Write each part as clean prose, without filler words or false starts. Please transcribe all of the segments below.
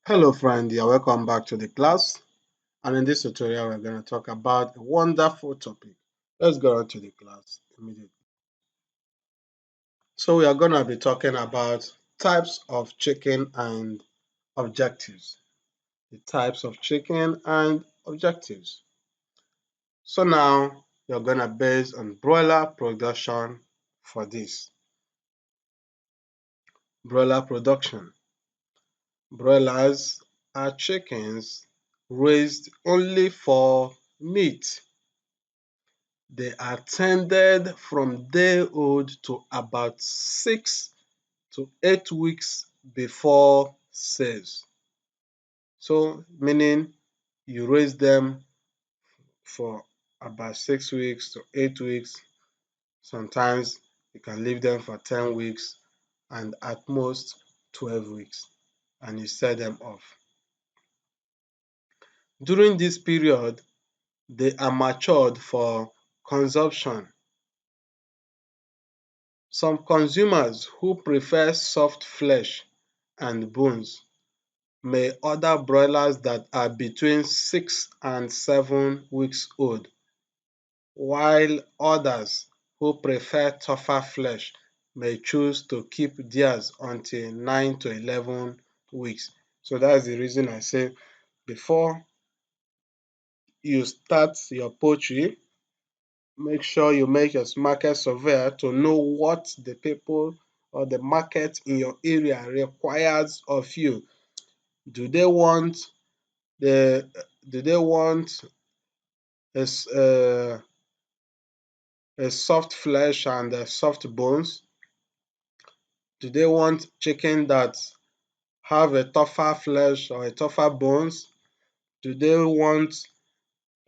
Hello friend, you're welcome back to the class, and in this tutorial we're going to talk about a wonderful topic. Let's go on to the class immediately. So we are going to be talking about types of chicken and objectives. The types of chicken and objectives. So now you're going to base on broiler production for this. Broiler production. Broilers are chickens raised only for meat. They are tended from day old to about 6 to 8 weeks before sales. So meaning you raise them for about 6 weeks to 8 weeks. Sometimes you can leave them for 10 weeks and at most 12 weeks and you sell them off. During this period, they are matured for consumption. Some consumers who prefer soft flesh and bones may order broilers that are between 6 and 7 weeks old, while others who prefer tougher flesh may choose to keep theirs until 9 to 11 weeks. So that's the reason I say before you start your poultry, make sure you make your market survey to know what the people or the market in your area requires of you. Do they want the do they want a soft flesh and soft bones? Do they want chicken that have a tougher flesh or a tougher bones? Do they want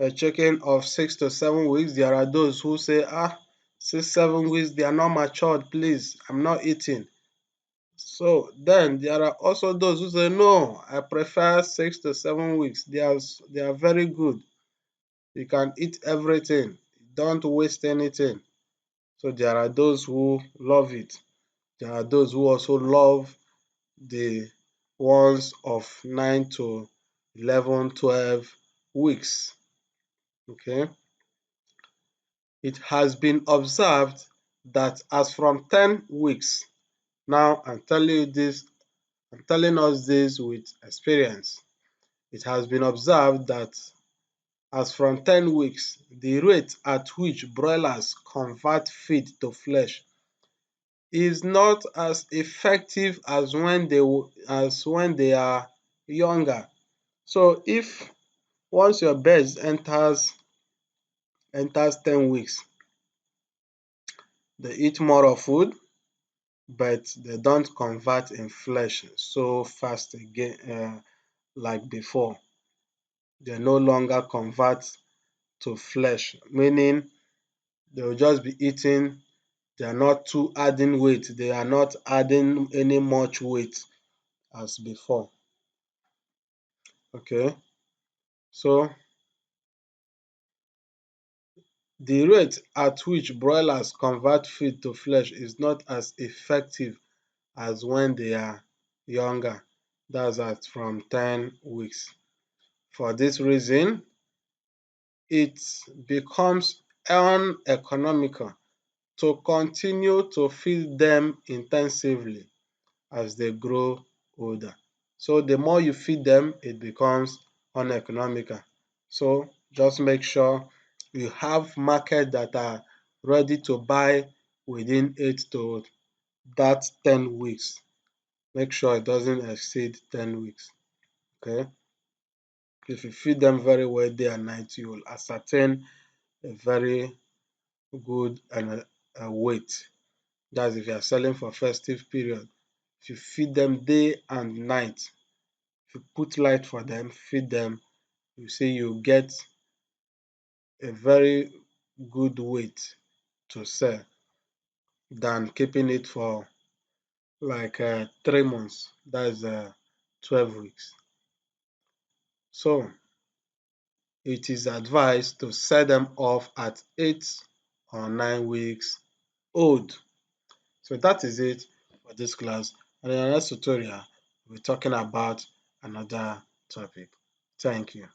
a chicken of 6 to 7 weeks? There are those who say, 6 7 weeks, they are not matured, please, I'm not eating. So then there are also those who say, no, I prefer 6 to 7 weeks. They are very good. You can eat everything. Don't waste anything. So there are those who love it. There are those who also love the ones of 9 to 11, 12 weeks. Okay. It has been observed that as from 10 weeks, now I'm telling us this with experience. It has been observed that as from 10 weeks, the rate at which broilers convert feed to flesh is not as effective as when they are younger. So if once your bird enters 10 weeks, they eat more of food, but they don't convert in flesh so fast again like before. They no longer convert to flesh, meaning they will just be eating. They are not too adding weight. They are not adding any much weight as before. Okay, so the rate at which broilers convert feed to flesh is not as effective as when they are younger. That's at from 10 weeks. For this reason, it becomes uneconomical to continue to feed them intensively as they grow older. So the more you feed them, it becomes uneconomical. So just make sure you have market that are ready to buy within 8 to that 10 weeks. Make sure it doesn't exceed 10 weeks. Okay. If you feed them very well day and night, you will ascertain a very good and a weight. That's if you are selling for festive period. If you feed them day and night, if you put light for them, feed them, you see you get a very good weight to sell than keeping it for like 3 months. That's 12 weeks. So it is advised to sell them off at 8 or 9 weeks old. So that is it for this class. And in the next tutorial, we'll be talking about another topic. Thank you.